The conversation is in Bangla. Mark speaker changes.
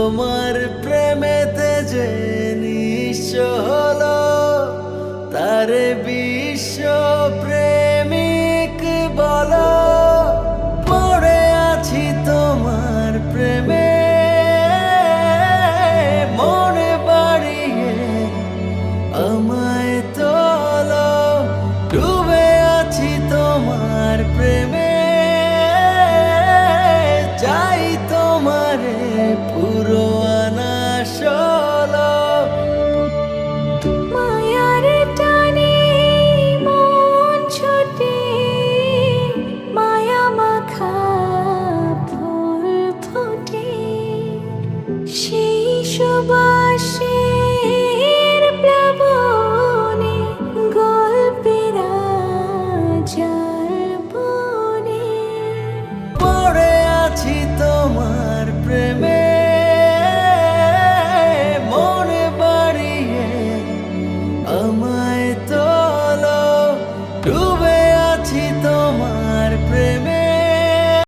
Speaker 1: তোমার প্রেমেতে যে নিঃস্ব হলো, তারে বিশ্ব প্রেমিক বলো। পড়ে আছি তোমার প্রেমে, মনে বাড়িয়ে আমায় তোলো। ডুবে আছি তোমার প্রেমে, চাই তোমারে পুরো আনা সলো।
Speaker 2: মায়ার টানে মন ছুটে, মায়া মাখা ফুল ফোটে, সেই সব